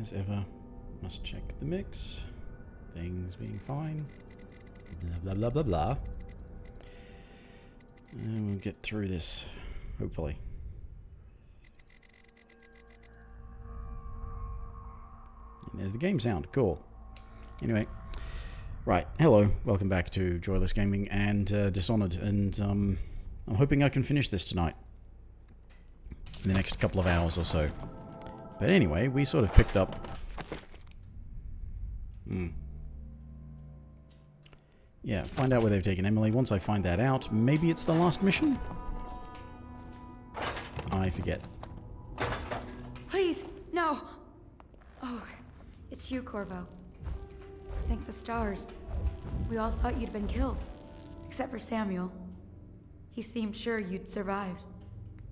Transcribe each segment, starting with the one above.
As ever, must check the mix. Things being fine. Blah, blah, blah, blah, blah. And we'll get through this, hopefully. And there's the game sound. Cool. Anyway. Right. Hello. Welcome back to Joyless Gaming and Dishonored. And I'm hoping I can finish this tonight. In the next couple of hours or so. But anyway, we sort of picked up... Yeah, find out where they've taken Emily. Once I find that out, maybe it's the last mission? I forget. Please, no! Oh, it's you, Corvo. Thank the stars. We all thought you'd been killed. Except for Samuel. He seemed sure you'd survived.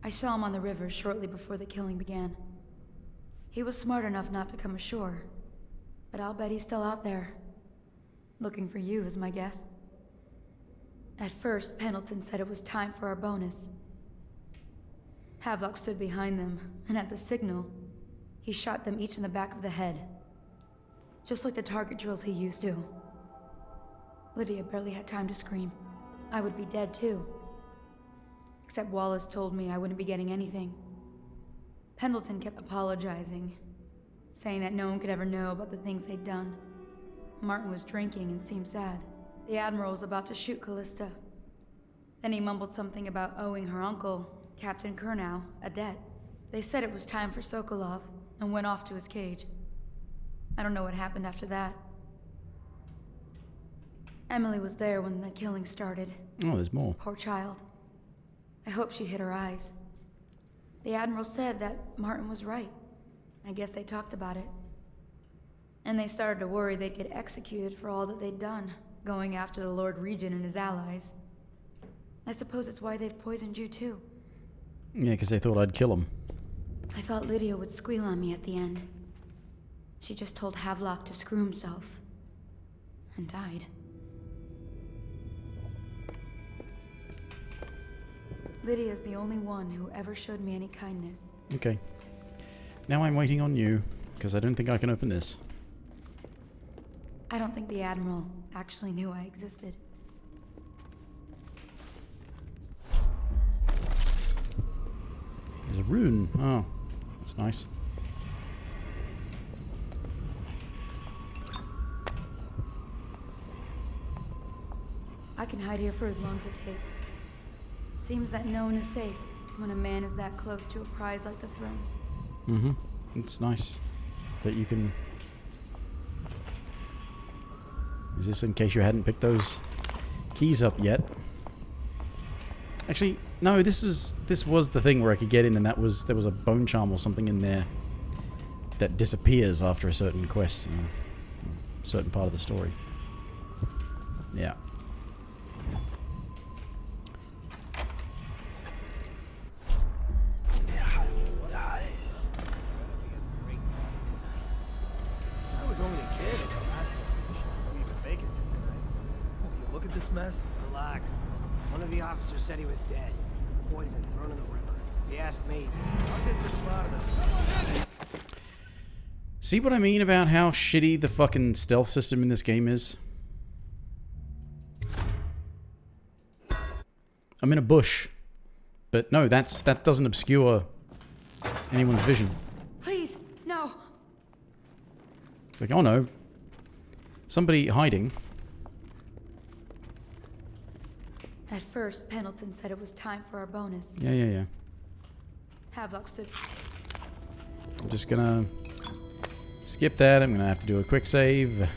I saw him on the river shortly before the killing began. He was smart enough not to come ashore. But I'll bet he's still out there. Looking for you is my guess. At first, Pendleton said it was time for our bonus. Havelock stood behind them, and at the signal, he shot them each in the back of the head. Just like the target drills he used to. Lydia barely had time to scream. I would be dead too. Except Wallace told me I wouldn't be getting anything. Pendleton kept apologizing, saying that no one could ever know about the things they'd done. Martin was drinking and seemed sad. The Admiral was about to shoot Callista. Then he mumbled something about owing her uncle, Captain Kurnow, a debt. They said it was time for Sokolov, and went off to his cage. I don't know what happened after that. Emily was there when the killing started. Oh, there's more. Poor child. I hope she hid her eyes. The Admiral said that Martin was right. I guess they talked about it. And they started to worry they'd get executed for all that they'd done, going after the Lord Regent and his allies. I suppose it's why they've poisoned you too. Yeah, because they thought I'd kill him. I thought Lydia would squeal on me at the end. She just told Havelock to screw himself. And died. Lydia's the only one who ever showed me any kindness. Okay. Now I'm waiting on you, because I don't think I can open this. I don't think the Admiral actually knew I existed. There's a rune. Oh, that's nice. I can hide here for as long as it takes. Seems that no one is safe when a man is that close to a prize like the throne. Mm-hmm. It's nice that you can... Is this in case you hadn't picked those keys up yet? Actually, no, this was the thing where I could get in, and there was a bone charm or something in there that disappears after a certain quest, a certain part of the story. Yeah. Mess? Relax. One of the officers said he was dead. Poison thrown in the river. If you ask me, I'll get to the bottom of it. See what I mean about how shitty the fucking stealth system in this game is? I'm in a bush. But no, that doesn't obscure anyone's vision. Please, no. It's like, oh no. Somebody hiding. At first, Pendleton said it was time for our bonus. Yeah. Havelock stood... I'm just gonna skip that. I'm gonna have to do a quick save.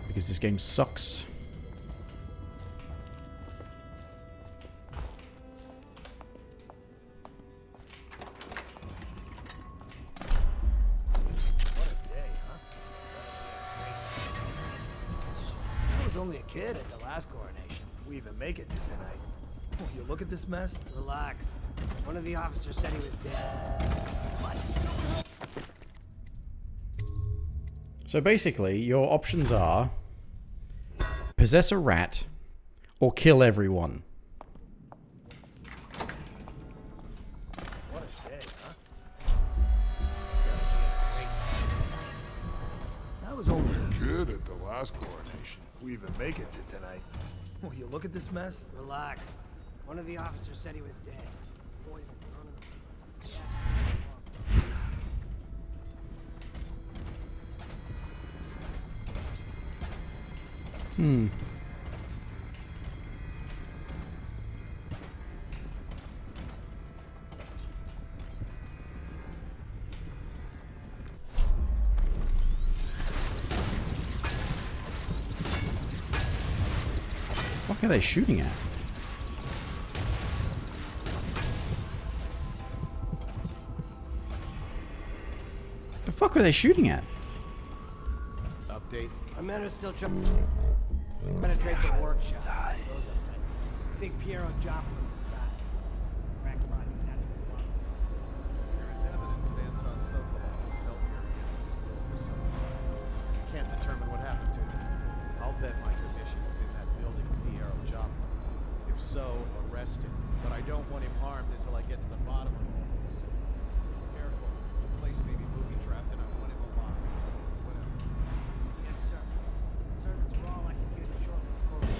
Because this game sucks. Only a kid at the last coronation. We even make it to tonight. Oh, you look at this mess? Relax. One of the officers said he was dead. What? So basically, your options are possess a rat or kill everyone. What a day, huh? last coronation. We even make it to tonight. Will you look at this mess? Relax. One of the officers said he was dead. Poison. What are they shooting at? The fuck are they shooting at? Update. Our men are still trying to penetrate the workshop. I think Piero Joplin's inside. Crack body, There is evidence that Anton Sokolov was held here against his will for some time. I can't determine what happened to him. I'll bet my position was in that building with Piero Joplin. If so, arrest him. But I don't want him harmed until I get to the bottom of all this. Careful. The place may be booby-trapped and I want him alive. Whatever. Yes, sir. Servants were all executed shortly before we...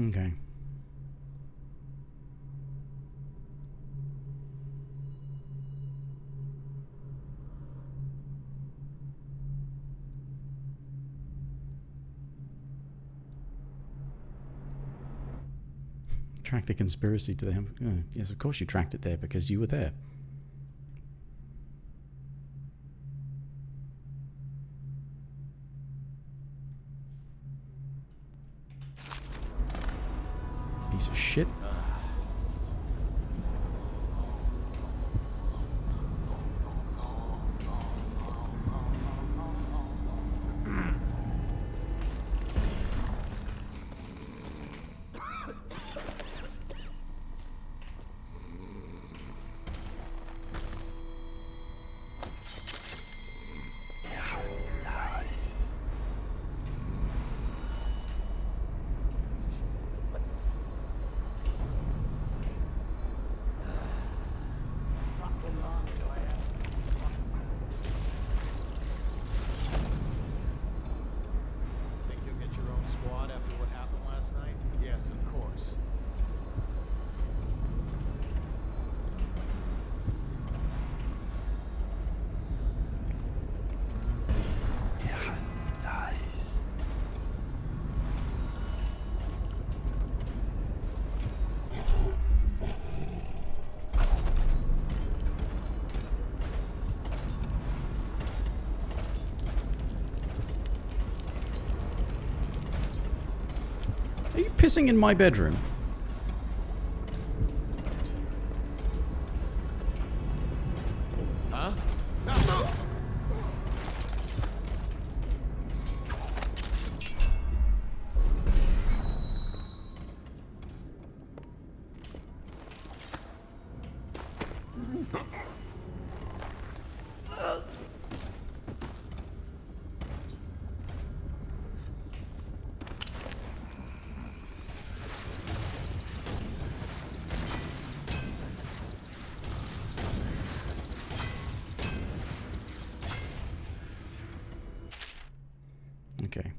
Okay. Track the conspiracy to them. Yes, of course you tracked it there because you were there. Piece of shit. Think you'll get your own squad after what happened last night? Yes, of course. Are you pissing in my bedroom? Huh? Okay.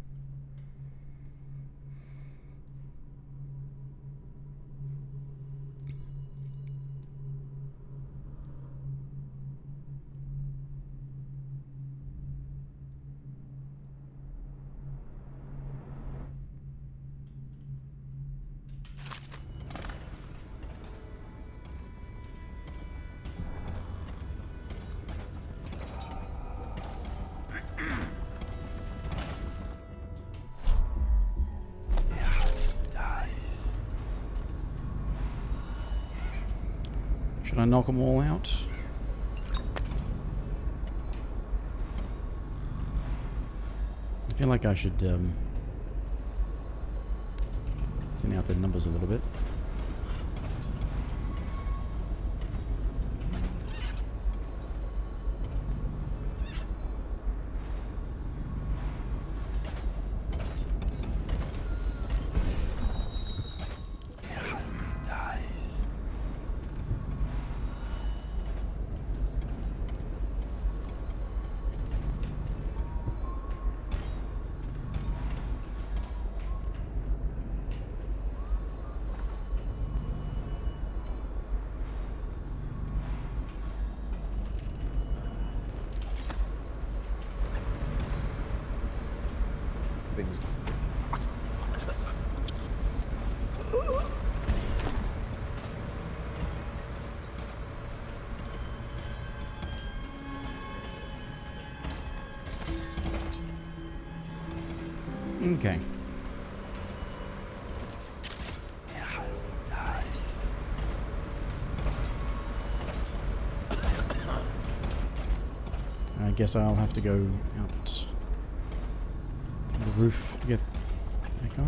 Should I knock them all out? I feel like I should thin out the numbers a little bit. Things. Okay. I guess I'll have to go out to the roof to get that guy.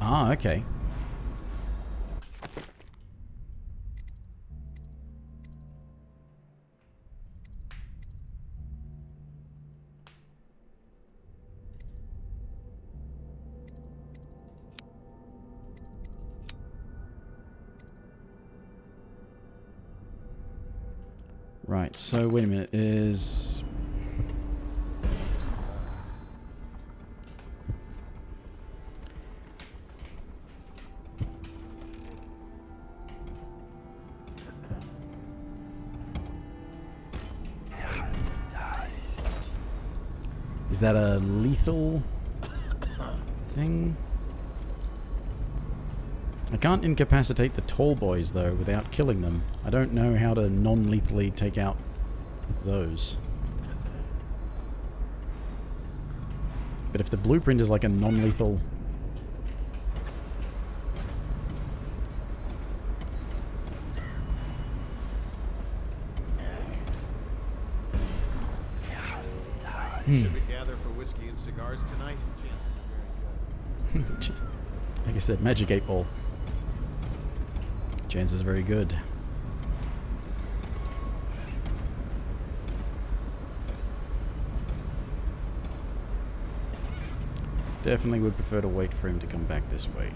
Ah, okay. Right, so wait a minute, is... Is that a lethal thing? I can't incapacitate the tall boys, though, without killing them. I don't know how to non-lethally take out those. But if the blueprint is like a non-lethal... Should we gather for whiskey and cigars tonight? Chances are very good. Like I said, Magic 8 Ball. Chances are very good. Definitely would prefer to wait for him to come back this way.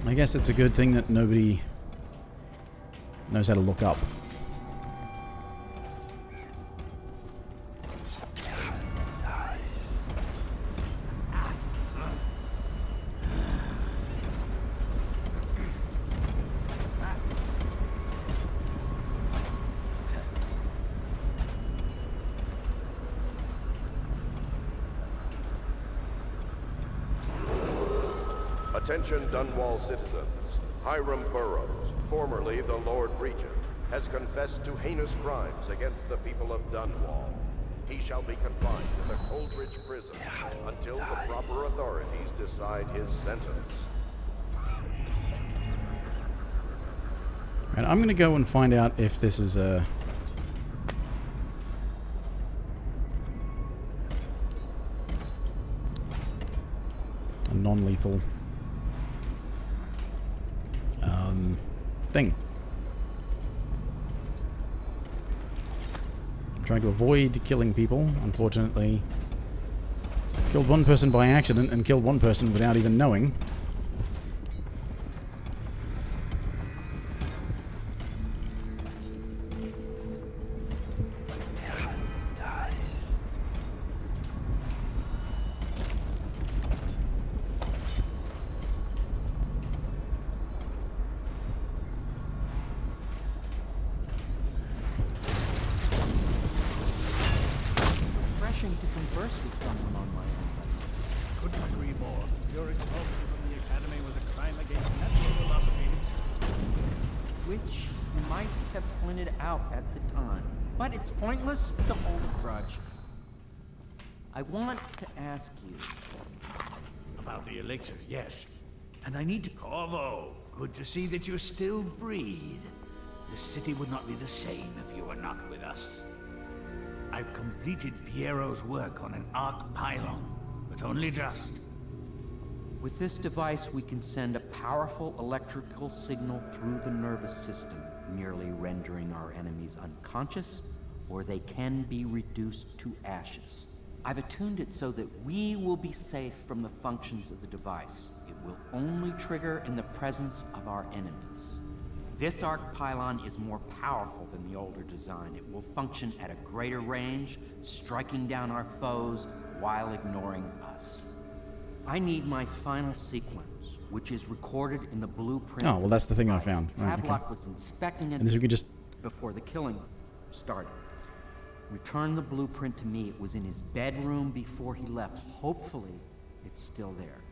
I guess it's a good thing that nobody knows how to look up. Attention Dunwall citizens. Hiram Burroughs, formerly the Lord Regent, has confessed to heinous crimes against the people of Dunwall. He shall be confined in the Coldridge prison until the proper authorities decide his sentence. And I'm going to go and find out if this is a... non-lethal thing. I'm trying to avoid killing people, unfortunately. Killed one person by accident and killed one person without even knowing. Refreshing to converse with someone on my own. Couldn't agree more. Your expulsion from the academy was a crime against natural philosophies. Which you might have pointed out at the time. But it's pointless to hold a grudge. I want to ask you. About the elixir, yes. And I need to... Corvo, good to see that you still breathe. The city would not be the same if you were not with us. I've completed Piero's work on an arc pylon, but only just. With this device, we can send a powerful electrical signal through the nervous system, merely rendering our enemies unconscious, or they can be reduced to ashes. I've attuned it so that we will be safe from the functions of the device. It will only trigger in the presence of our enemies. This arc pylon is more powerful than the older design. It will function at a greater range, striking down our foes while ignoring us. I need my final sequence, which is recorded in the blueprint. Oh, well, that's the thing I found. Right, Havelock okay. was inspecting it And this we could just... before the killing started. Return the blueprint to me. It was in his bedroom before he left. Hopefully, it's still there.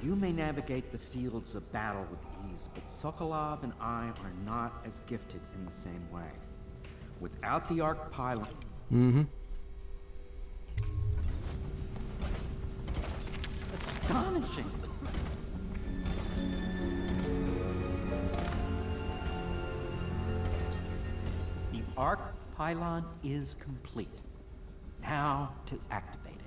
You may navigate the fields of battle with ease, but Sokolov and I are not as gifted in the same way. Without the arc pylon... Astonishing! The arc pylon is complete. Now to activate it.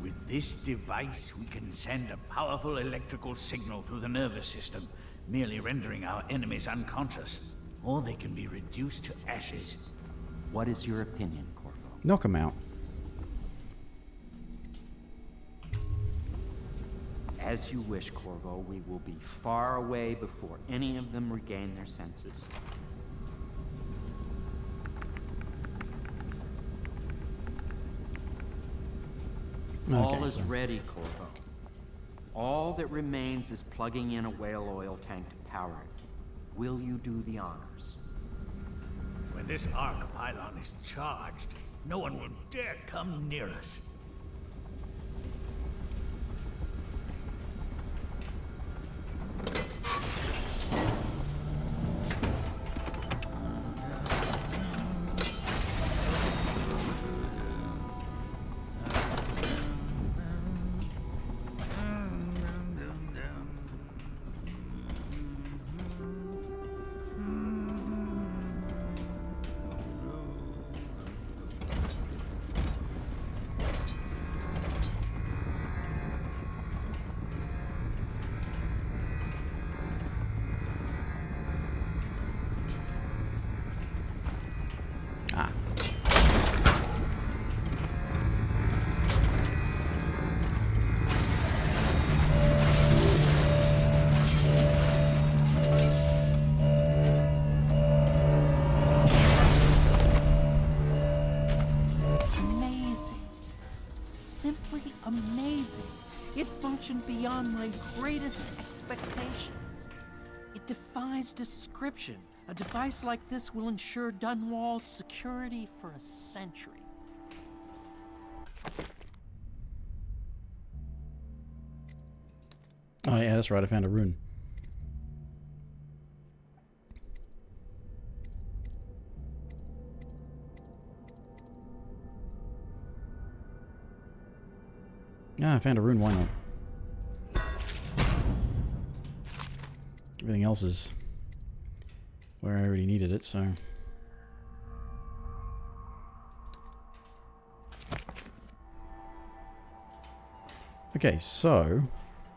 With this device, we can send a powerful electrical signal through the nervous system, merely rendering our enemies unconscious. Or they can be reduced to ashes. What is your opinion, Corvo? Knock him out. As you wish, Corvo. We will be far away before any of them regain their senses. All is ready, Corvo. All that remains is plugging in a whale oil tank to power it. Will you do the honors? When this arc pylon is charged, no one will dare come near us. Amazing. It functioned beyond my greatest expectations. It defies description. A device like this will ensure Dunwall's security for a century. Oh yeah, that's right, I found a rune. Yeah, I found a rune, why not? Everything else is where I already needed it, so... Okay, so...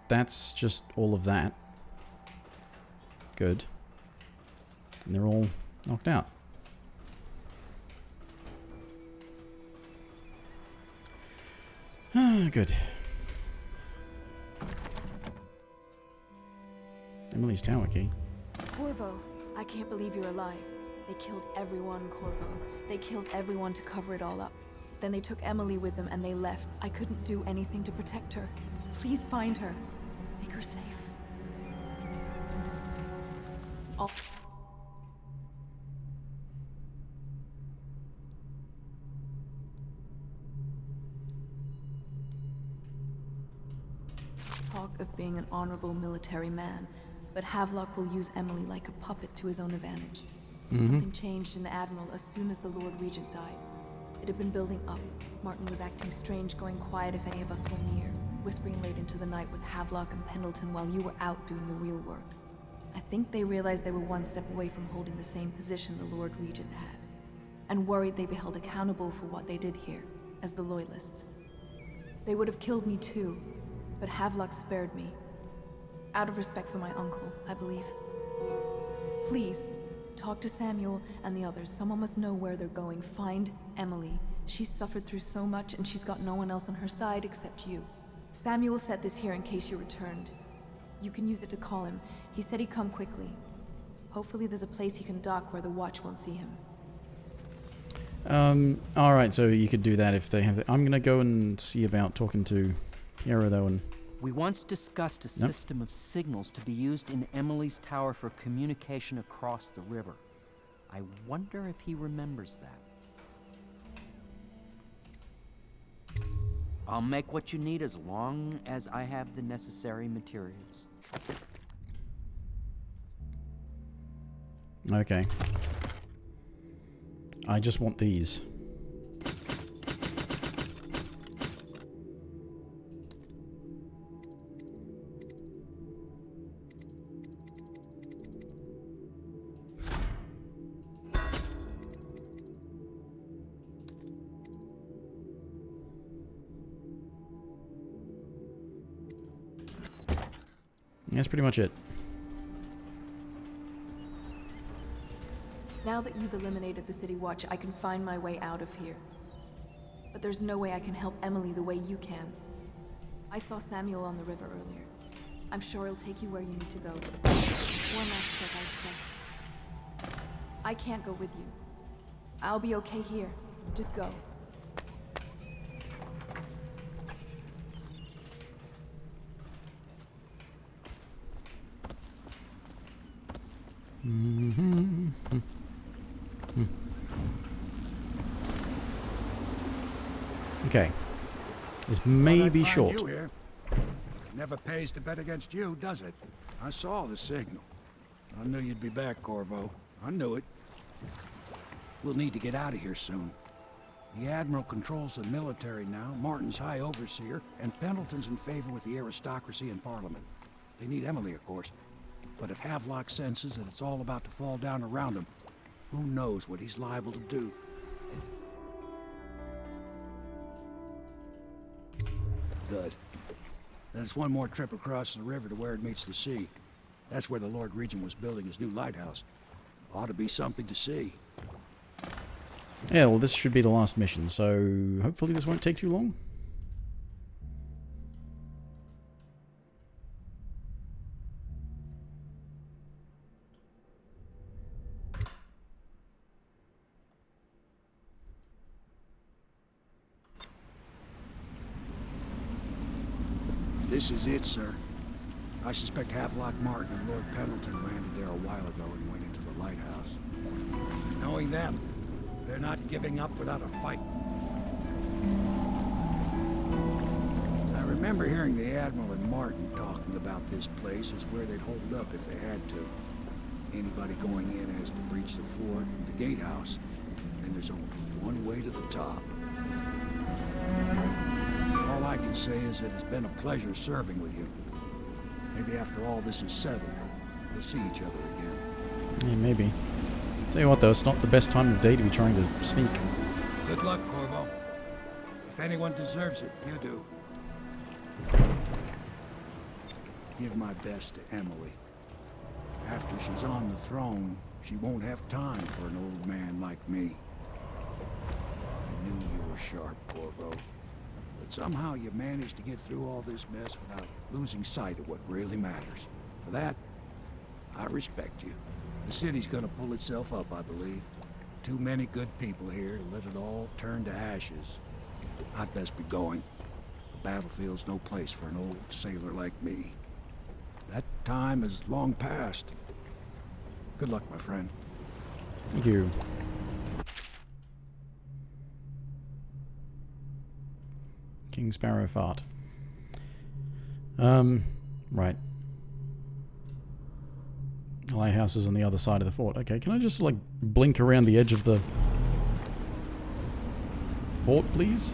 that's just all of that. Good. And they're all knocked out. Ah, good. Emily's tower key. Corvo, I can't believe you're alive. They killed everyone, Corvo. They killed everyone to cover it all up. Then they took Emily with them and they left. I couldn't do anything to protect her. Please find her. Make her safe. I'll... Talk of being an honorable military man, but Havelock will use Emily like a puppet to his own advantage. Something changed in the Admiral as soon as the Lord Regent died. It had been building up. Martin was acting strange, going quiet if any of us were near, whispering late into the night with Havelock and Pendleton while you were out doing the real work. I think they realized they were one step away from holding the same position the Lord Regent had, and worried they'd be held accountable for what they did here, as the Loyalists. They would have killed me too, but Havelock spared me. Out of respect for my uncle, I believe. Please, talk to Samuel and the others. Someone must know where they're going. Find Emily. She's suffered through so much and she's got no one else on her side except you. Samuel set this here in case you returned. You can use it to call him. He said he'd come quickly. Hopefully there's a place he can dock where the watch won't see him. Alright, so you could do that if they have the... I'm gonna go and see about talking to Piero though, and... We once discussed a system of signals to be used in Emily's tower for communication across the river. I wonder if he remembers that. I'll make what you need as long as I have the necessary materials. Okay. I just want these. That's pretty much it. Now that you've eliminated the City Watch, I can find my way out of here. But there's no way I can help Emily the way you can. I saw Samuel on the river earlier. I'm sure he'll take you where you need to go. One last check, I expect. I can't go with you. I'll be okay here. Just go. Okay. This may be Find short. you here. Never pays to bet against you, does it? I saw the signal. I knew you'd be back, Corvo. I knew it. We'll need to get out of here soon. The Admiral controls the military now, Martin's High Overseer, and Pendleton's in favor with the aristocracy and Parliament. They need Emily, of course. But if Havelock senses that it's all about to fall down around him, who knows what he's liable to do? Good. Then it's one more trip across the river to where it meets the sea. That's where the Lord Regent was building his new lighthouse. Ought to be something to see. Yeah, well, this should be the last mission, so hopefully this won't take too long. This is it, sir. I suspect Havelock Martin and Lord Pendleton landed there a while ago and went into the lighthouse. Knowing them, they're not giving up without a fight. I remember hearing the Admiral and Martin talking about this place as where they'd hold up if they had to. Anybody going in has to breach the fort, the gatehouse, and there's only one way to the top. All I can say is that it's been a pleasure serving with you. Maybe after all this is settled, we'll see each other again. Yeah, maybe. Tell you what though, it's not the best time of day to be trying to sneak. Good luck, Corvo. If anyone deserves it, you do. Give my best to Emily. After she's on the throne, she won't have time for an old man like me. I knew you were sharp, Corvo, but But somehow you managed to get through all this mess without losing sight of what really matters. For that, I respect you. The city's gonna pull itself up, I believe. Too many good people here to let it all turn to ashes. I'd best be going. The battlefield's no place for an old sailor like me. That time is long past. Good luck, my friend. Thank you. King Sparrow fart. Right. The lighthouse is on the other side of the fort. Okay, can I just, like, blink around the edge of the fort, please?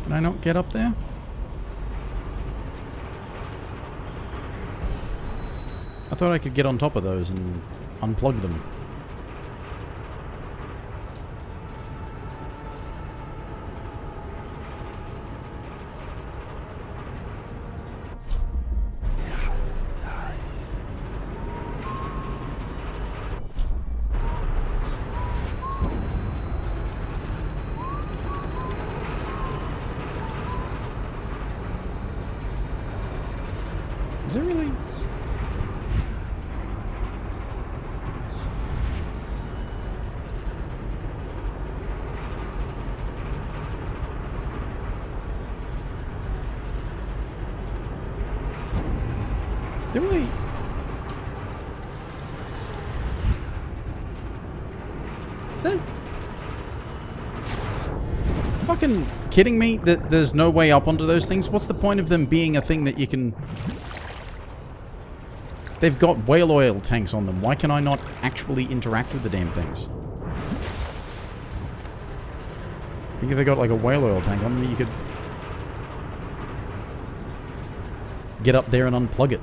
Can I not get up there? I thought I could get on top of those and unplug them. Is there really? There really? Is that fucking kidding me that there's no way up onto those things? What's the point of them being a thing that you can... They've got whale oil tanks on them. Why can I not actually interact with the damn things? I think if they got like a whale oil tank on them, you could get up there and unplug it.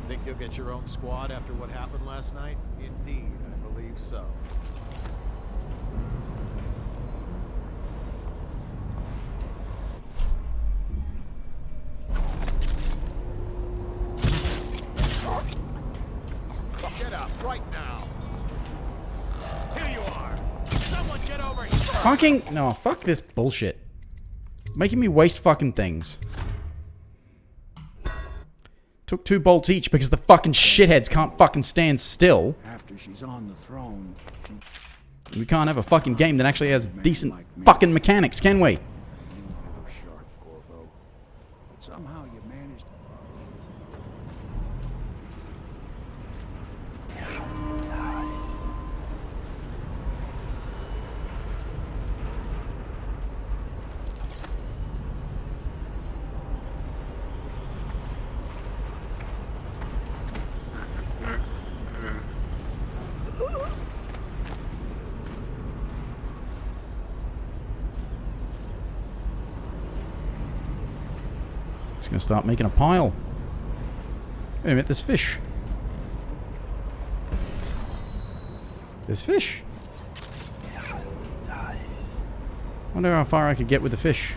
Think you'll get your own squad after what happened last night? Indeed, I believe so. Get up right now. Here you are. Someone get over here. Fucking... No, fuck this bullshit. Making me waste fucking things. Took 2 bolts each because the fucking shitheads can't fucking stand still. After she's on the throne, We can't have a fucking game that actually has decent fucking mechanics, can we? you were sharp, Corvo. But somehow you managed. It's going to start making a pile. Wait a minute, there's fish. There's fish. Wonder how far I could get with the fish.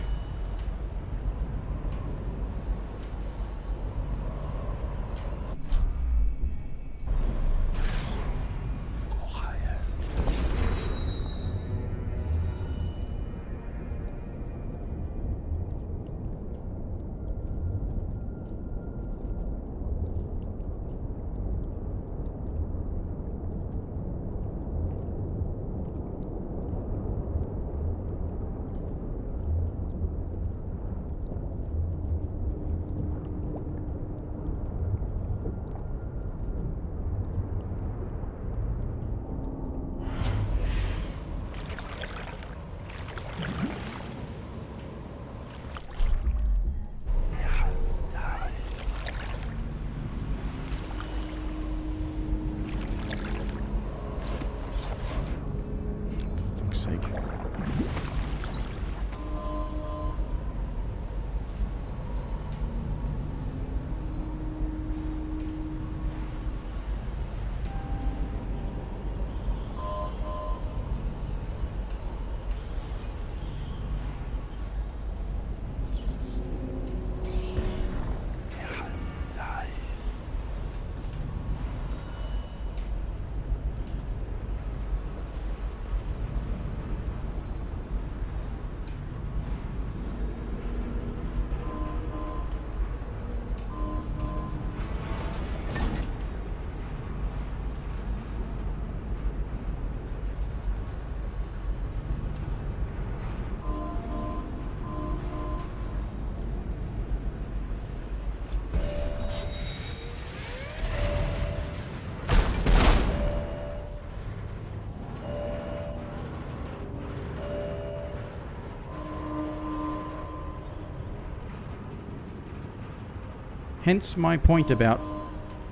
Hence my point about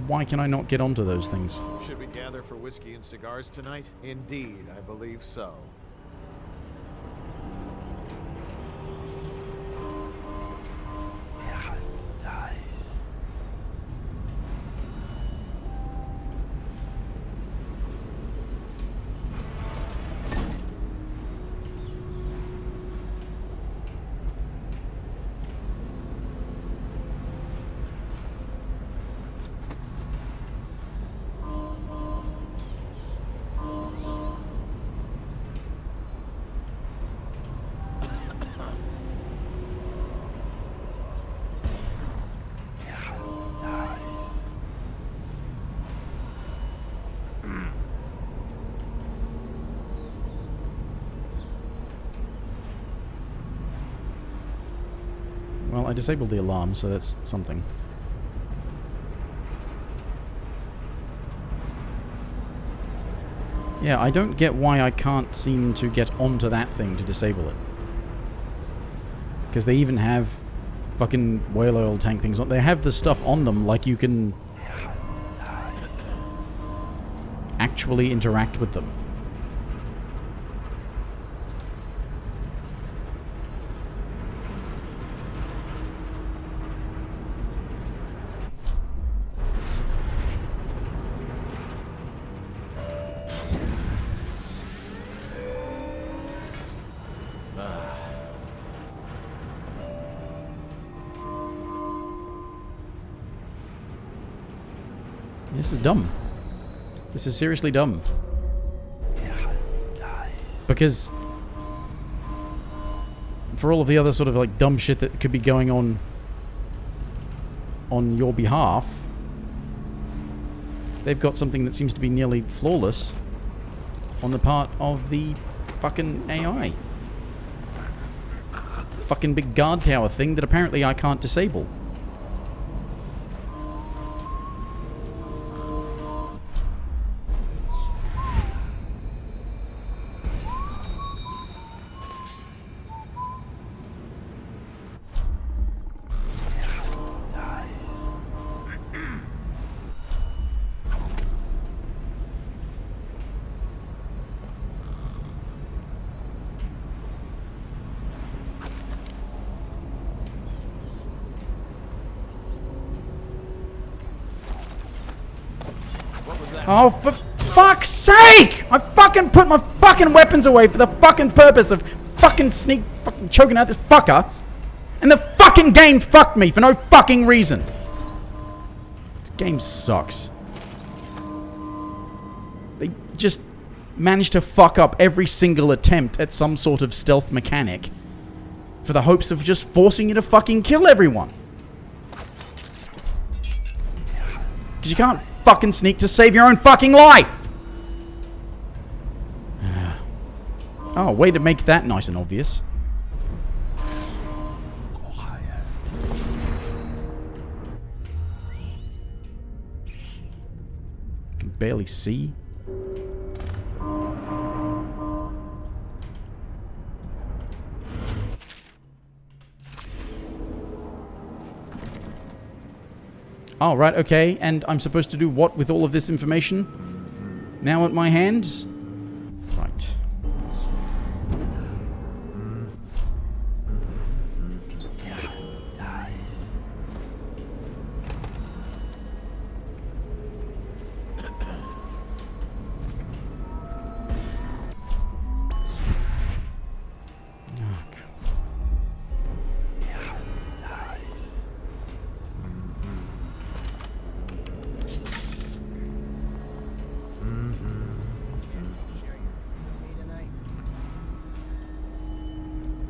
why can I not get onto those things? Should we gather for whiskey and cigars tonight? Indeed, I believe so. Well, I disabled the alarm, so that's something. Yeah, I don't get why I can't seem to get onto that thing to disable it. Because they even have fucking whale oil tank things on. They have the stuff on them like you can actually interact with them. This is dumb. This is seriously dumb. Because for all of the other sort of like dumb shit that could be going on your behalf, they've got something that seems to be nearly flawless on the part of the fucking AI. Fucking big guard tower thing that apparently I can't disable. Oh, for fuck's sake! I fucking put my fucking weapons away for the fucking purpose of fucking choking out this fucker. And the fucking game fucked me for no fucking reason. This game sucks. They just managed to fuck up every single attempt at some sort of stealth mechanic for the hopes of just forcing you to fucking kill everyone. Because you can't fucking sneak to save your own fucking life. Oh, way to make that nice and obvious. Can barely see. Oh, right, okay. And I'm supposed to do what with all of this information? Now at my hands? Right.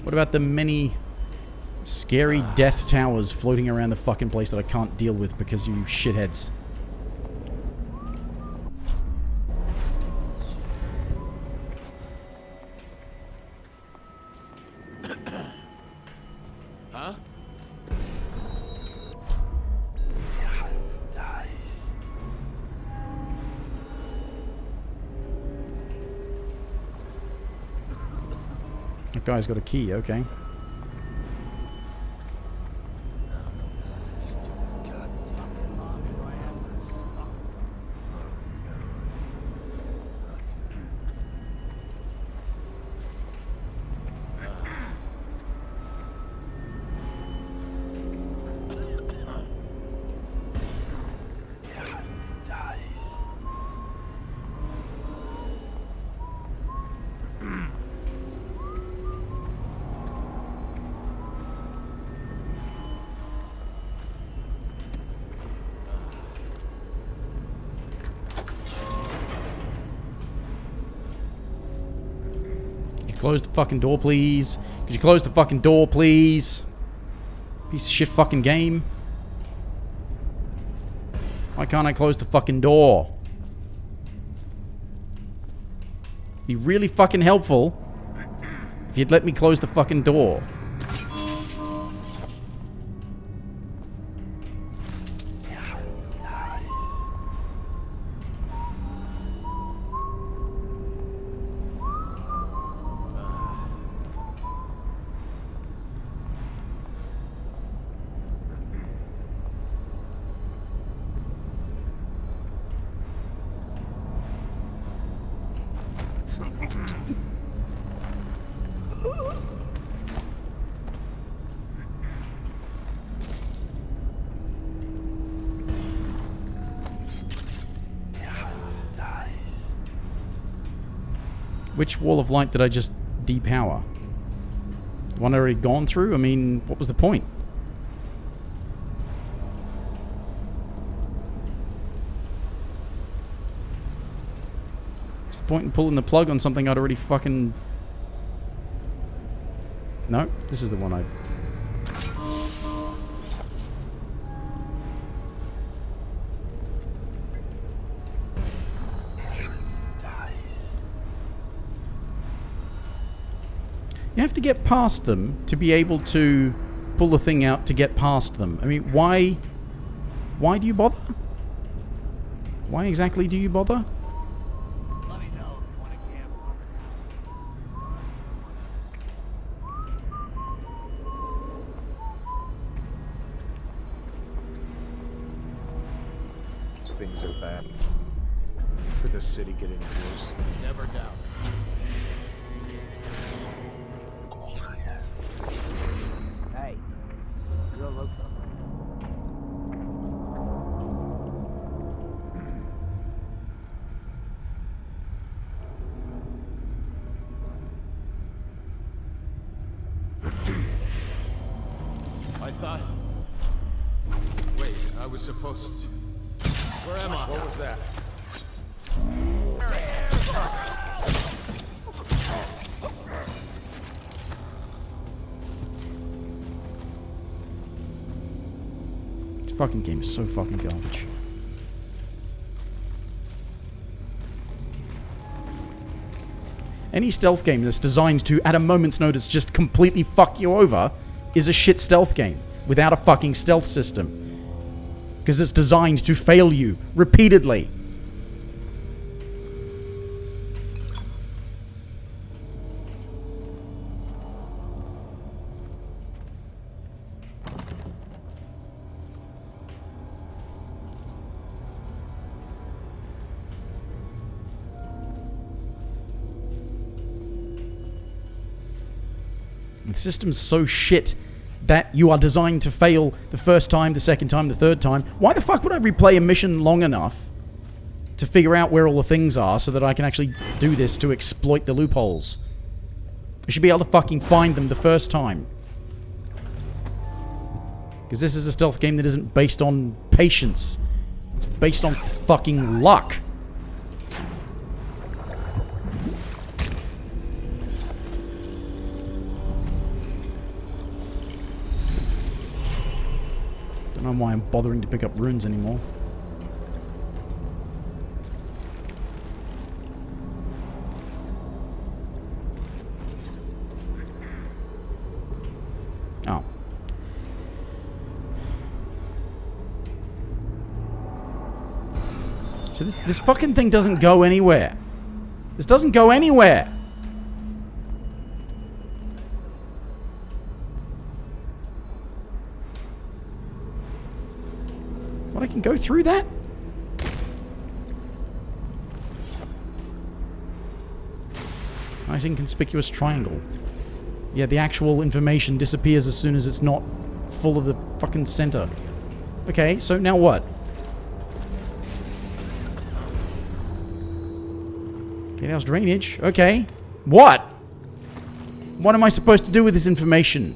What about the many scary death towers floating around the fucking place that I can't deal with because you shitheads? Huh? That guy's got a key, okay. Close the fucking door, please. Could you close the fucking door, please? Piece of shit fucking game. Why can't I close the fucking door? Be really fucking helpful if you'd let me close the fucking door. Which wall of light did I just depower? The one I already gone through? I mean, what was the point? What's the point in pulling the plug on something I'd already fucking... No, this is the one I... You have to get past them to be able to pull the thing out to get past them. I mean, why do you bother? Why exactly do you bother? Let me know if you want to camp. Things are bad. Could the city get any worse? Never doubt. Hey, you're a local. Wait, I was supposed to... Where am I? What was that? This fucking game is so fucking garbage. Any stealth game that's designed to, at a moment's notice, just completely fuck you over is a shit stealth game without a fucking stealth system. Because it's designed to fail you repeatedly. The system's so shit that you are designed to fail the first time, the second time, the third time. Why the fuck would I replay a mission long enough to figure out where all the things are so that I can actually do this to exploit the loopholes? I should be able to fucking find them the first time. Because this is a stealth game that isn't based on patience. It's based on fucking luck. I don't know why I'm bothering to pick up runes anymore. Oh. So this fucking thing doesn't go anywhere. This doesn't go anywhere. I can go through that? Nice inconspicuous triangle. Yeah, the actual information disappears as soon as it's not full of the fucking center. Okay, so now what? Gatehouse drainage. Okay. What? What am I supposed to do with this information?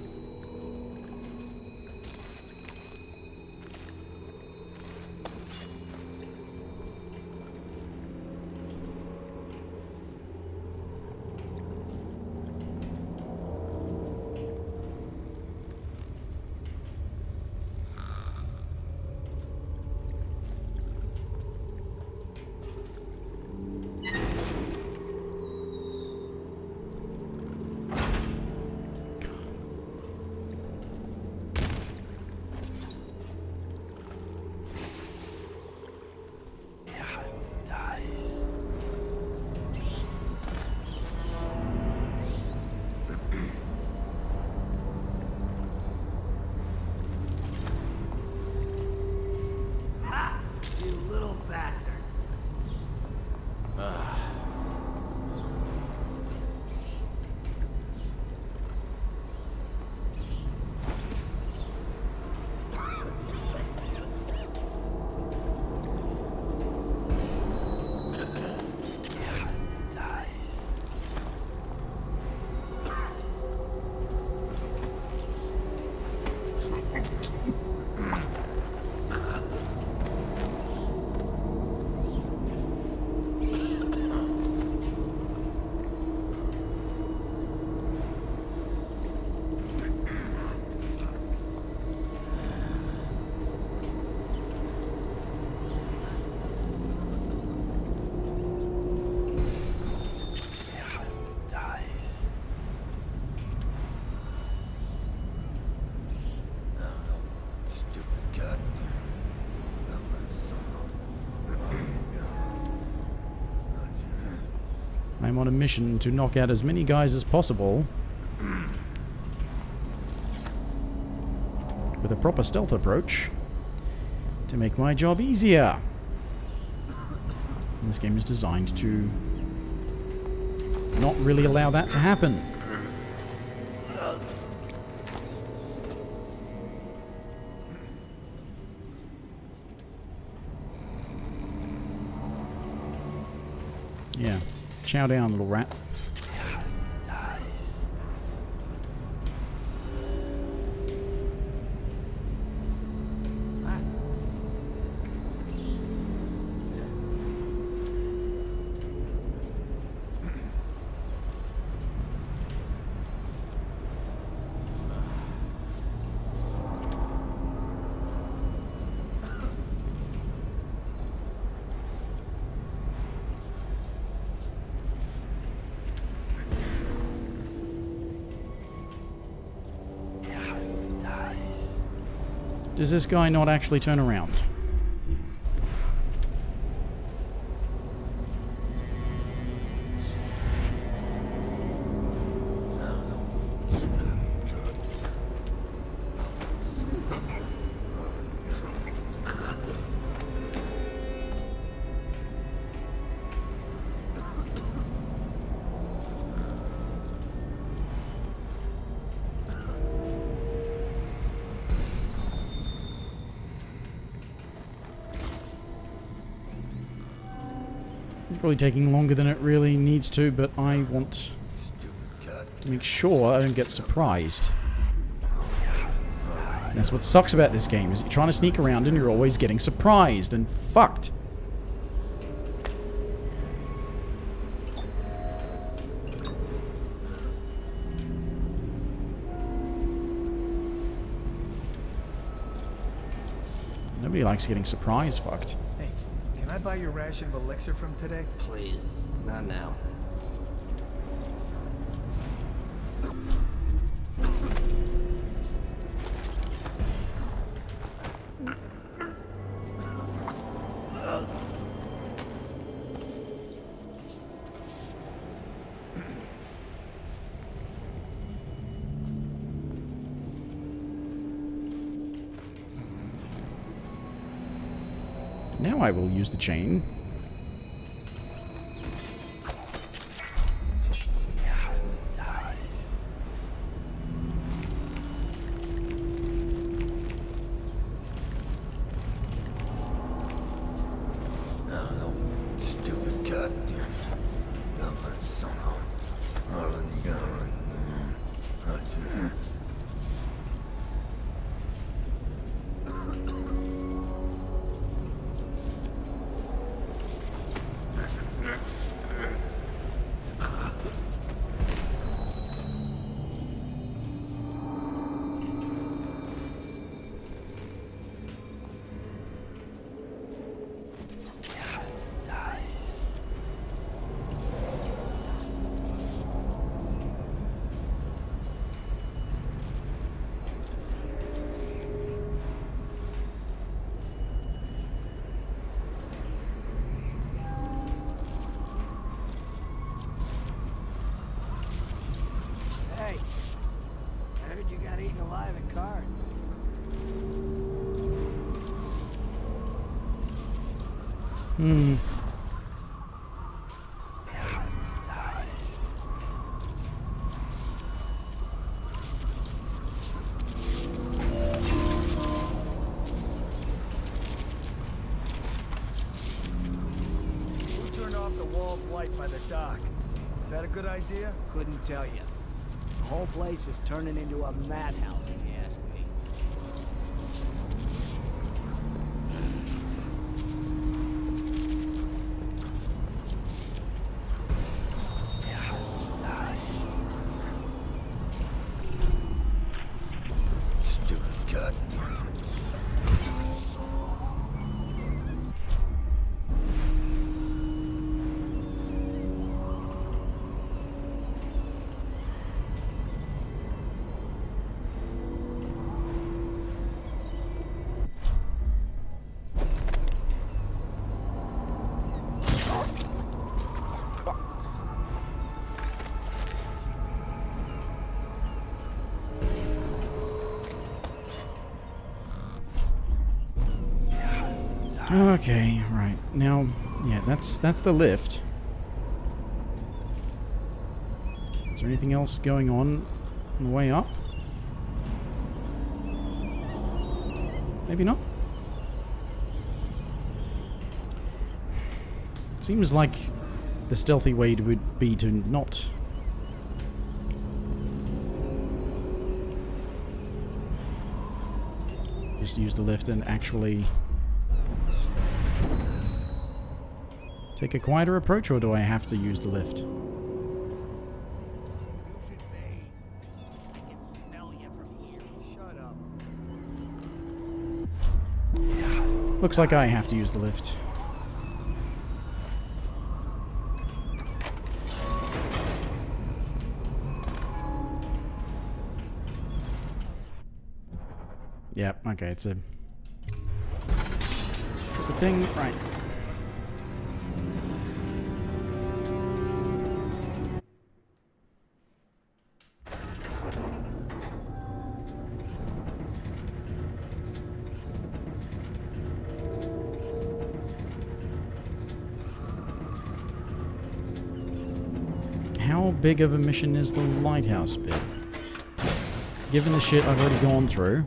I'm on a mission to knock out as many guys as possible with a proper stealth approach to make my job easier. And this game is designed to not really allow that to happen. Yeah. Chow down, little rat. Does this guy not actually turn around? Probably taking longer than it really needs to, but I want to make sure I don't get surprised. And that's what sucks about this game, is you're trying to sneak around and you're always getting surprised and fucked. Nobody likes getting surprise fucked. Hey, can I buy your ration of elixir from today? Please, not now. Now I will use the chain. Hey, I heard you got eaten alive in cards. Who turned off the wall of light by the dock? Is that a good idea? Couldn't tell you. The whole place is turning into a madhouse, if you ask me. Stupid god. Okay, right. Now, yeah, that's the lift. Is there anything else going on the way up? Maybe not? Seems like the stealthy way would be to not... just use the lift and actually... take a quieter approach, or do I have to use the lift? Looks like I have to use the lift. Yeah, okay, it's a good thing. Right. How big of a mission is the lighthouse bit? Given the shit I've already gone through.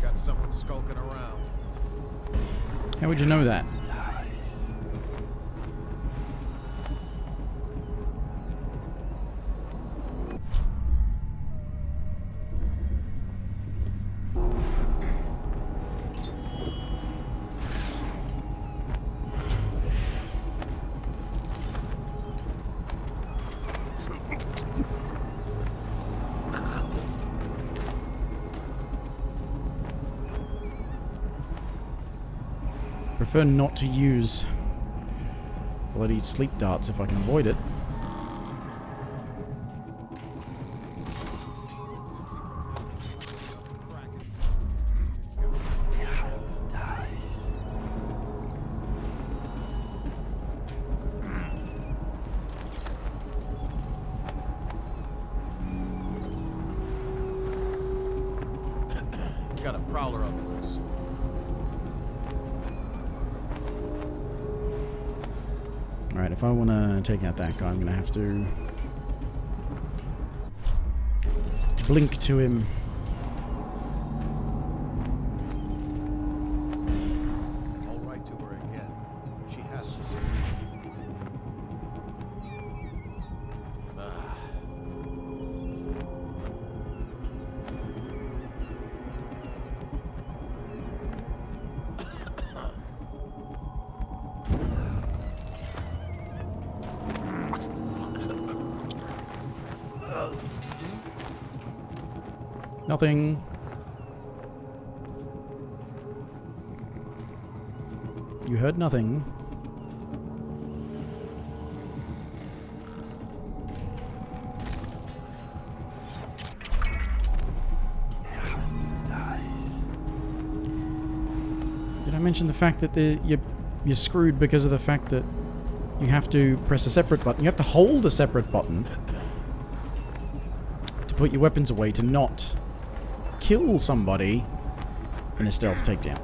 Got someone skulking around. How would you know that? Prefer not to use bloody sleep darts if I can avoid it. Got a prowler on the loose. Alright, if I want to take out that guy, I'm going to have to blink to him. I'll write to her again. She has to see Nothing. You heard nothing. Did I mention the fact that you're screwed because of the fact that you have to press a separate button? You have to hold a separate button to put your weapons away to not kill somebody in a stealth takedown.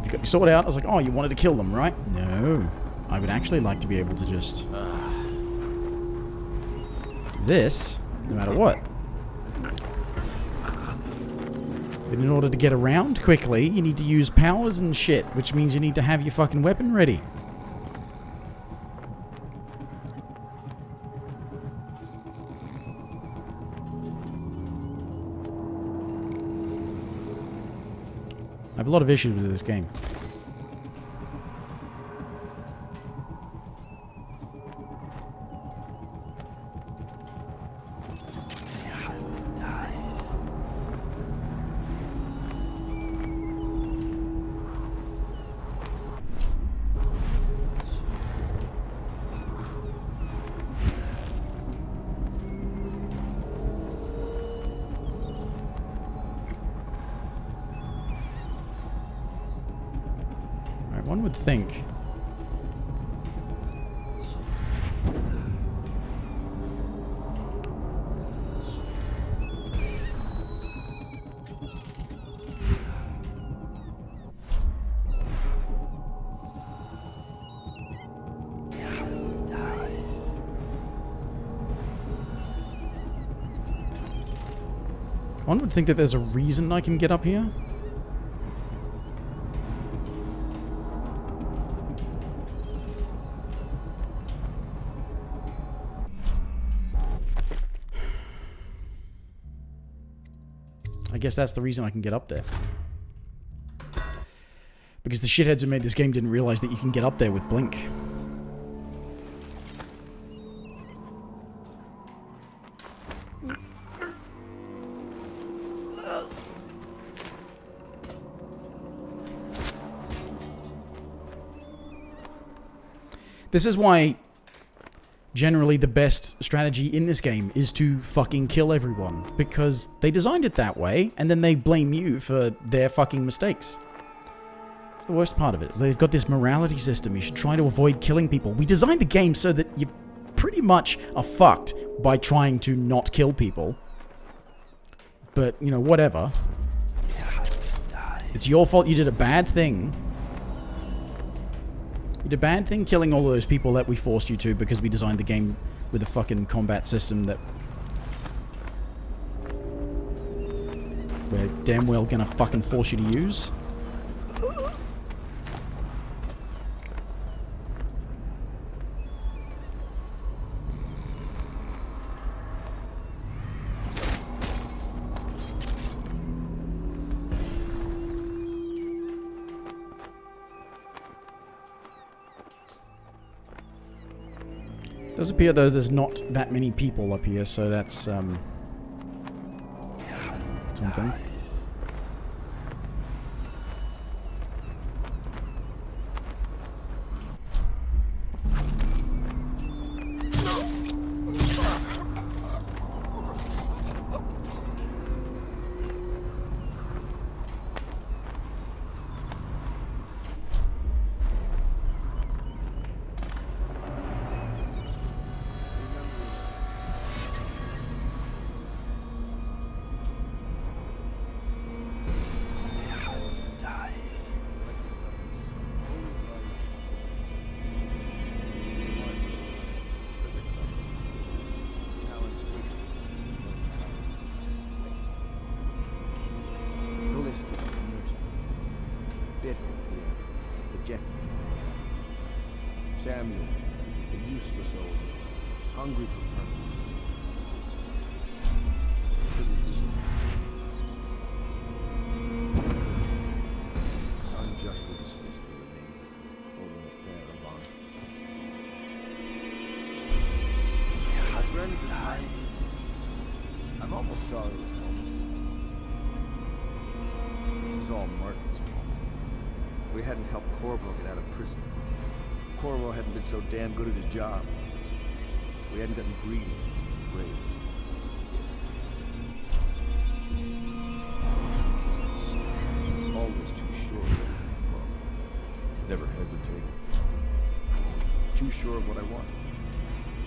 If you got your sword out, I was like, oh, you wanted to kill them, right? No. I would actually like to be able to just do this, no matter what. But in order to get around quickly, you need to use powers and shit, which means you need to have your fucking weapon ready. I have a lot of issues with this game. One would think. One would think that there's a reason I can get up here. I guess that's the reason I can get up there. Because the shitheads who made this game didn't realize that you can get up there with Blink. This is why generally the best strategy in this game is to fucking kill everyone. Because they designed it that way, and then they blame you for their fucking mistakes. It's the worst part of it, is they've got this morality system. You should try to avoid killing people. We designed the game so that you pretty much are fucked by trying to not kill people. But, you know, whatever. It's your fault you did a bad thing. You did a bad thing killing all of those people that we forced you to because we designed the game with a fucking combat system that we're damn well gonna fucking force you to use. It does appear, though, there's not that many people up here, so that's, something. Samuel, a useless old, hungry for purpose. Couldn't see. Unjustly dismissed from the name, holding a fair of honor. My friend at the time, I'm almost sorry it was homeless. This is all Martin's fault. We hadn't helped Corvo get out of prison. Corvo hadn't been so damn good at his job. We hadn't gotten greedy, afraid. Always too sure of what I want. Never hesitated. Too sure of what I wanted.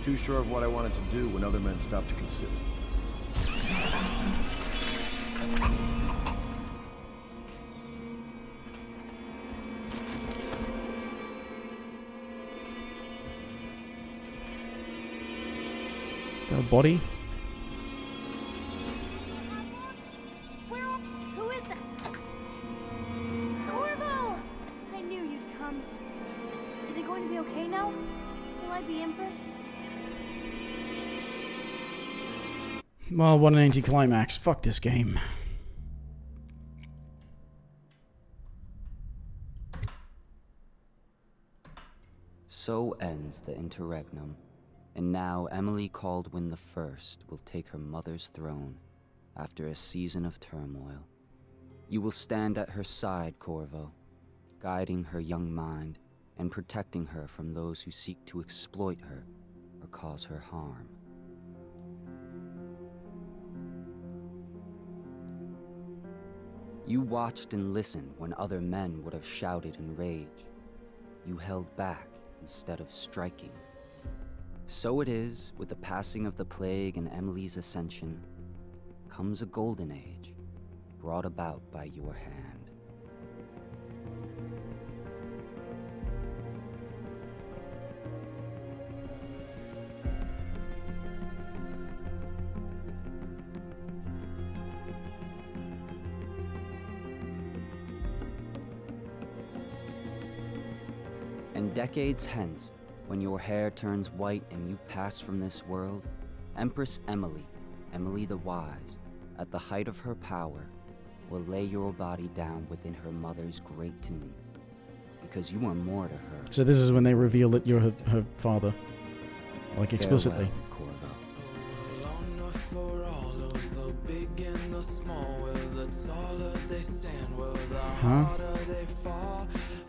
Too sure of what I wanted to do when other men stopped to consider. Got a body? Who is that? Corvo! I knew you'd come. Is it going to be okay now? Will I be Empress? Well, what an anticlimax. Fuck this game. So ends the interregnum. And now Emily Caldwin the First will take her mother's throne after a season of turmoil. You will stand at her side, Corvo, guiding her young mind and protecting her from those who seek to exploit her or cause her harm. You watched and listened when other men would have shouted in rage. You held back instead of striking. So it is, with the passing of the plague and Emily's ascension, comes a golden age, brought about by your hand. And decades hence, when your hair turns white and you pass from this world, Empress Emily, Emily the Wise, at the height of her power, will lay your body down within her mother's great tomb. Because you are more to her. So this is when they reveal that you're her father. Like, explicitly. Farewell, Corvo. Huh?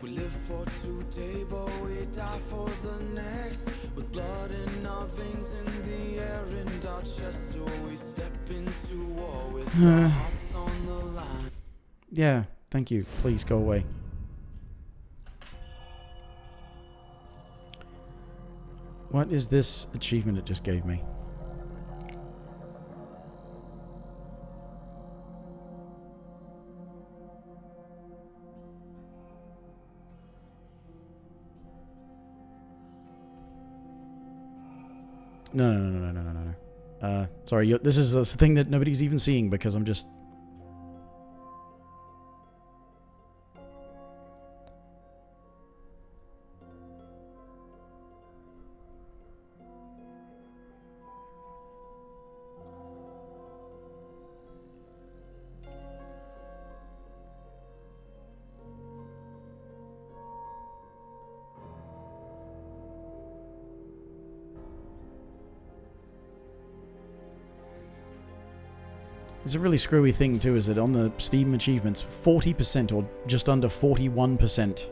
We live for today, but we die for the next. With blood in our veins, in the air, in our chest, we step into war with our hearts on the line. Yeah, thank you. Please go away. What is this achievement it just gave me? No. Sorry, this is a thing that nobody's even seeing because I'm just... It's a really screwy thing too, is that on the Steam achievements, 40% or just under 41%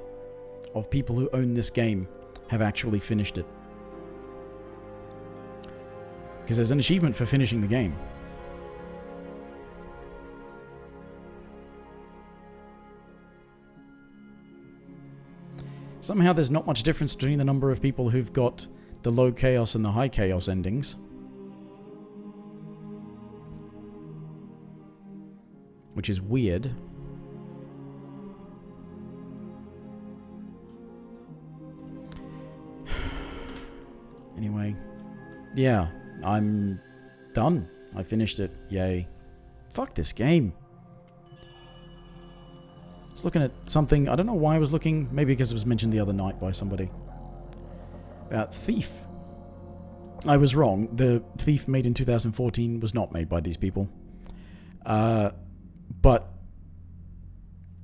of people who own this game have actually finished it. Because there's an achievement for finishing the game. Somehow there's not much difference between the number of people who've got the low chaos and the high chaos endings. Which is weird. Anyway. Yeah, I'm done. I finished it. Yay. Fuck this game. I was looking at something. I don't know why I was looking. Maybe because it was mentioned the other night by somebody. About Thief. I was wrong. The Thief made in 2014 was not made by these people. But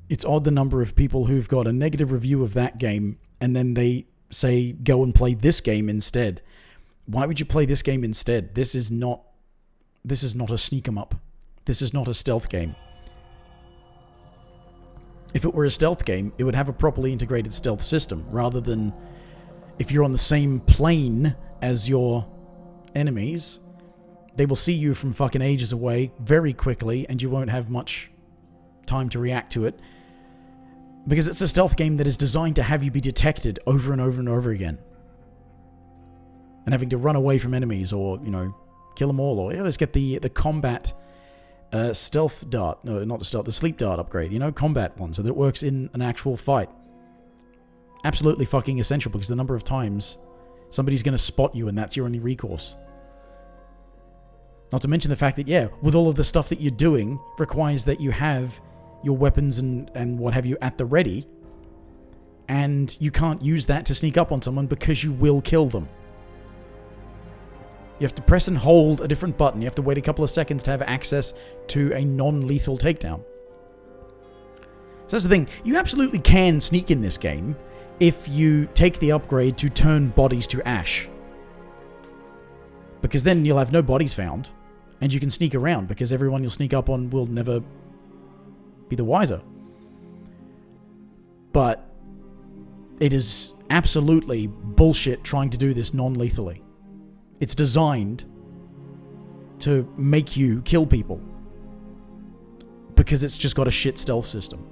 it's odd the number of people who've got a negative review of that game and then they say, go and play this game instead. Why would you play this game instead? This is not a sneak 'em up. This is not a stealth game. If it were a stealth game, it would have a properly integrated stealth system, rather than if you're on the same plane as your enemies, they will see you from fucking ages away very quickly, and you won't have much time to react to it. Because it's a stealth game that is designed to have you be detected over and over and over again. And having to run away from enemies, or, you know, kill them all, or let's get the combat stealth dart. No, not the stealth, the sleep dart upgrade. You know, combat one, so that it works in an actual fight. Absolutely fucking essential, because the number of times somebody's going to spot you and that's your only recourse. Not to mention the fact that, yeah, with all of the stuff that you're doing, requires that you have your weapons and what have you at the ready, and you can't use that to sneak up on someone because you will kill them. You have to press and hold a different button. You have to wait a couple of seconds to have access to a non-lethal takedown. So that's the thing. You absolutely can sneak in this game if you take the upgrade to turn bodies to ash. Because then you'll have no bodies found, and you can sneak around, because everyone you'll sneak up on will never be the wiser. But it is absolutely bullshit trying to do this non-lethally. It's designed to make you kill people, because it's just got a shit stealth system.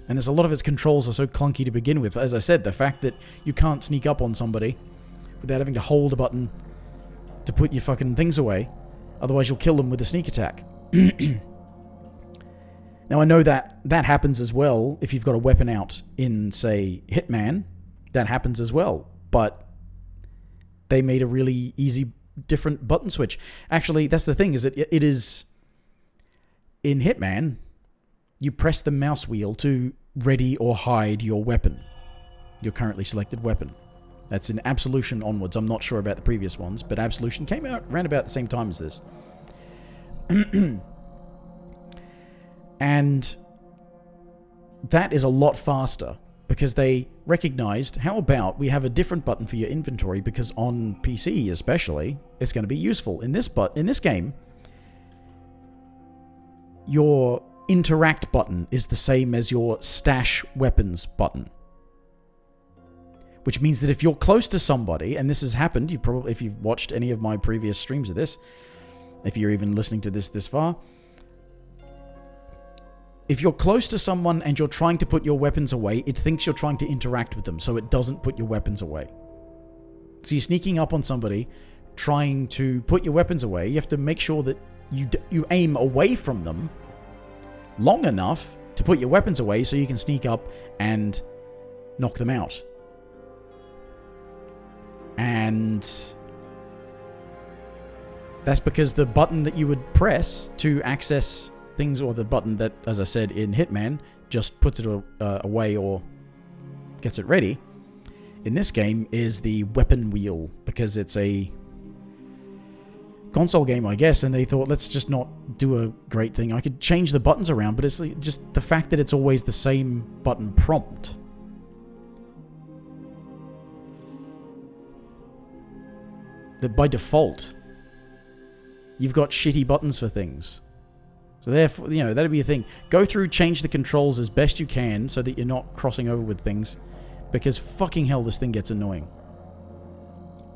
And there's a lot of its controls are so clunky to begin with. As I said, the fact that you can't sneak up on somebody without having to hold a button to put your fucking things away, otherwise you'll kill them with a sneak attack. Now, I know that that happens as well if you've got a weapon out in, say, Hitman. That happens as well. But they made a really easy, different button switch. Actually, that's the thing, is that it is... In Hitman, you press the mouse wheel to ready or hide your weapon. Your currently selected weapon. That's in Absolution onwards. I'm not sure about the previous ones, but Absolution came out around about the same time as this. And that is a lot faster because they recognized, how about we have a different button for your inventory, because on PC especially, it's going to be useful. In this game, your interact button is the same as your stash weapons button. Which means that if you're close to somebody, and this has happened, if you've watched any of my previous streams of this, if you're even listening to this far, if you're close to someone and you're trying to put your weapons away, it thinks you're trying to interact with them, so it doesn't put your weapons away. So you're sneaking up on somebody, trying to put your weapons away. You have to make sure that you aim away from them long enough to put your weapons away so you can sneak up and knock them out. And that's because the button that you would press to access things, or the button that, as I said in Hitman, just puts it away or gets it ready, in this game is the weapon wheel, because it's a console game, I guess, and they thought, let's just not do a great thing. I could change the buttons around, but it's just the fact that it's always the same button prompt. That by default, you've got shitty buttons for things. So therefore, that'd be a thing. Go through, change the controls as best you can so that you're not crossing over with things. Because fucking hell, this thing gets annoying.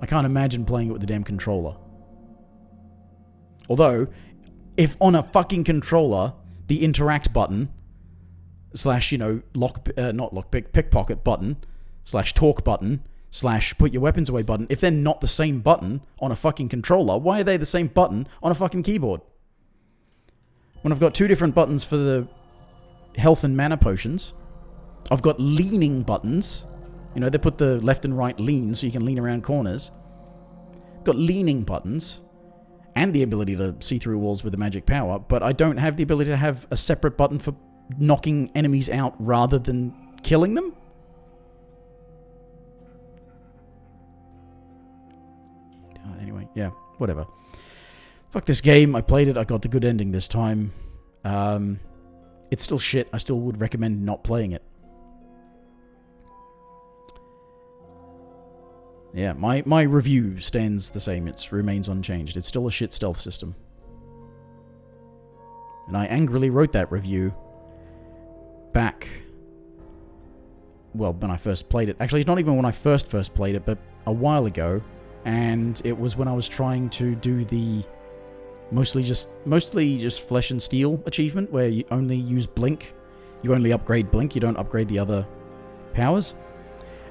I can't imagine playing it with the damn controller. Although, if on a fucking controller, the interact button, slash, pickpocket button, slash talk button, slash put your weapons away button, if they're not the same button on a fucking controller, why are they the same button on a fucking keyboard? When I've got two different buttons for the health and mana potions, I've got leaning buttons. They put the left and right lean so you can lean around corners. I've got leaning buttons and the ability to see through walls with the magic power, but I don't have the ability to have a separate button for knocking enemies out rather than killing them. Anyway, yeah, whatever. Fuck this game. I played it. I got the good ending this time. It's still shit. I still would recommend not playing it. Yeah, my review stands the same. It remains unchanged. It's still a shit stealth system. And I angrily wrote that review back, well, when I first played it. Actually, it's not even when I first played it, but a while ago. And it was when I was trying to do the mostly just flesh and steel achievement, where you only use blink. You only upgrade blink, you don't upgrade the other powers.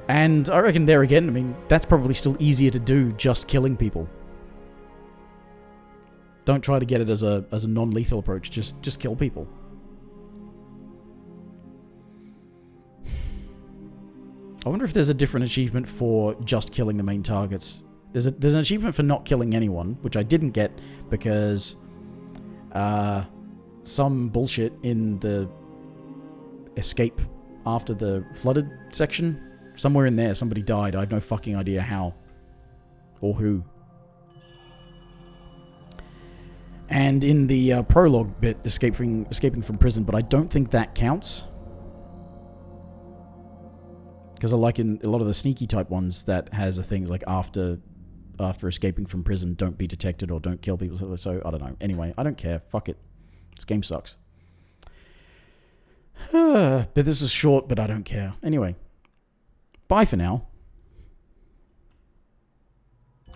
And I reckon there again, that's probably still easier to do just killing people. Don't try to get it as a non-lethal approach, just kill people. I wonder if there's a different achievement for just killing the main targets. There's an achievement for not killing anyone, which I didn't get because some bullshit in the escape after the flooded section, somewhere in there, somebody died. I have no fucking idea how or who. And in the prologue bit, escaping from prison, but I don't think that counts. Because I like in a lot of the sneaky type ones that has a thing like after escaping from prison, don't be detected or don't kill people. So I don't know. Anyway, I don't care. Fuck it. This game sucks. But this is short, but I don't care. Anyway, bye for now.